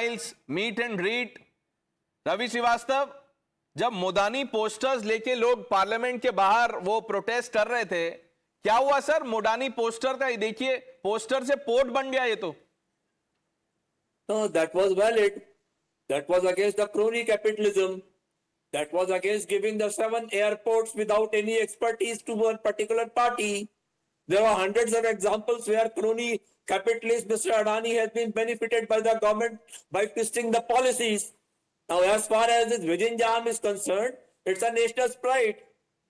smiles, meet and greet. Ravi Srivastava, जब Modani posters लेके लोग पार्लियामेंट के बाहर वो प्रोटेस्ट कर रहे थे, क्या हुआ सर? मोदानी पोस्टर का देखिए, पोस्टर से पोर्ट बन गया ये तो. No, that was valid. That was against the crony capitalism. That was against giving the 7 airports without any expertise to one particular party. There are hundreds of examples where crony capitalist Mr. Adani has been benefited by the government by twisting the policies. Now, as far as this Vizhinjam is concerned, it's a national pride.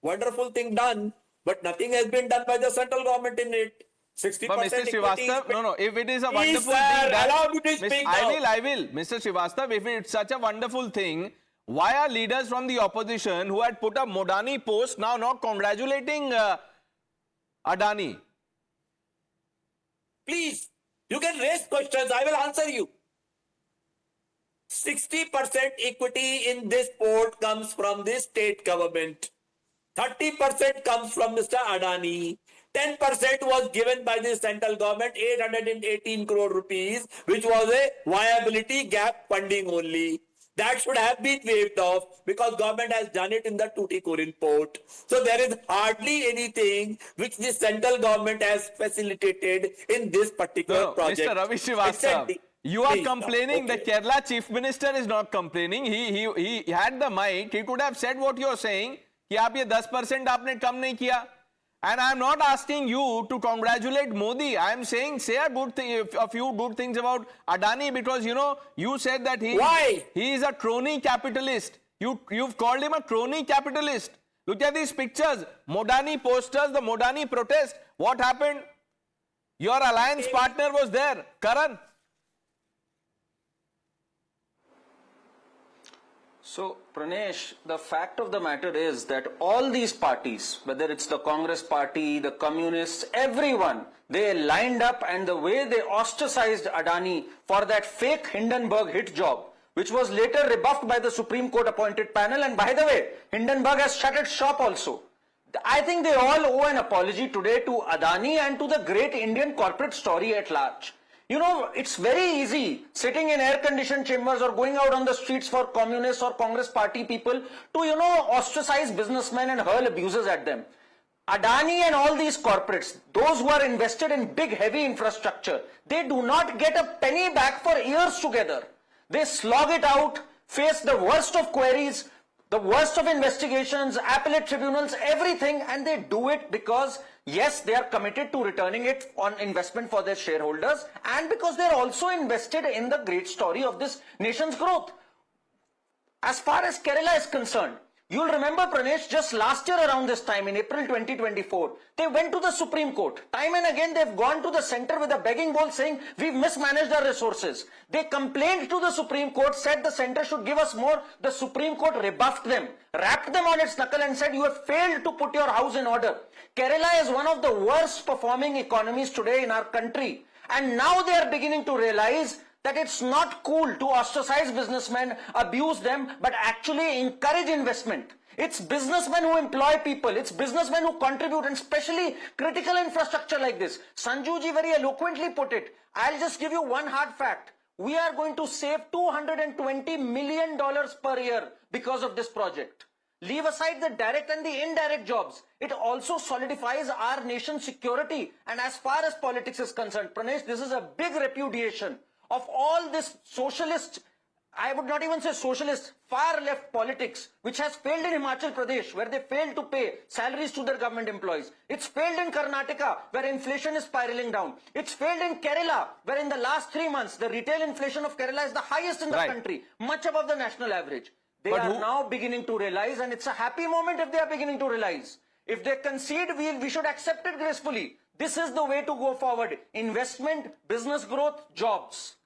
Wonderful thing done, but nothing has been done by the central government in it. 60% But Mr. Srivastava, no, if it is a wonderful thing, allow me to speak I will. Mr. Srivastava, if it's such a wonderful thing, why are leaders from the opposition who had put a Modani post now not congratulating Adani? Please, you can raise questions. I will answer you. 60% equity in this port comes from the state government. 30% comes from Mr. Adani. 10% was given by the central government, 818 crore rupees, which was a viability gap funding only. That should have been waived off because government has done it in the Tuticorin port. So there is hardly anything which the central government has facilitated in this particular project. Mr. Ravi Srivastava, you are complaining. Okay. The Kerala Chief Minister is not complaining. He had the mic. He could have said what you are saying. कि आप ये 10% आपने कम नहीं किया. And I am not asking you to congratulate Modi. I am saying say a few good things about Adani because you said that he is a crony capitalist. You've called him a crony capitalist. Look at these pictures. Modani posters, the Modani protest. What happened? Your alliance partner was there, Karan. So, Pranesh, the fact of the matter is that all these parties, whether it's the Congress party, the communists, everyone, they lined up, and the way they ostracized Adani for that fake Hindenburg hit job, which was later rebuffed by the Supreme Court appointed panel. And by the way, Hindenburg has shut its shop also. I think they all owe an apology today to Adani and to the great Indian corporate story at large. It's very easy sitting in air-conditioned chambers or going out on the streets for communists or Congress party people to, ostracize businessmen and hurl abuses at them. Adani and all these corporates, those who are invested in big, heavy infrastructure, they do not get a penny back for years together. They slog it out, face the worst of queries, the worst of investigations, appellate tribunals, everything, and they do it because yes, they are committed to returning it on investment for their shareholders, and because they are also invested in the great story of this nation's growth. As far as Kerala is concerned, you'll remember, Pranesh, just last year around this time, in April 2024, they went to the Supreme Court. Time and again, they've gone to the center with a begging bowl saying, we've mismanaged our resources. They complained to the Supreme Court, said the center should give us more. The Supreme Court rebuffed them, rapped them on its knuckle and said, you have failed to put your house in order. Kerala is one of the worst performing economies today in our country. And now they are beginning to realize that it's not cool to ostracize businessmen, abuse them, but actually encourage investment. It's businessmen who employ people. It's businessmen who contribute, and especially critical infrastructure like this. Sanju ji very eloquently put it. I'll just give you one hard fact. We are going to save $220 million per year because of this project. Leave aside the direct and the indirect jobs. It also solidifies our nation's security. And as far as politics is concerned, Pranesh, this is a big repudiation of all this socialist, I would not even say socialist, far left politics, which has failed in Himachal Pradesh, where they failed to pay salaries to their government employees. It's failed in Karnataka, where inflation is spiraling down. It's failed in Kerala, where in the last 3 months, the retail inflation of Kerala is the highest in the country, much above the national average. They are now beginning to realize, and it's a happy moment if they are beginning to realize. If they concede, we should accept it gracefully. This is the way to go forward. Investment, business growth, jobs.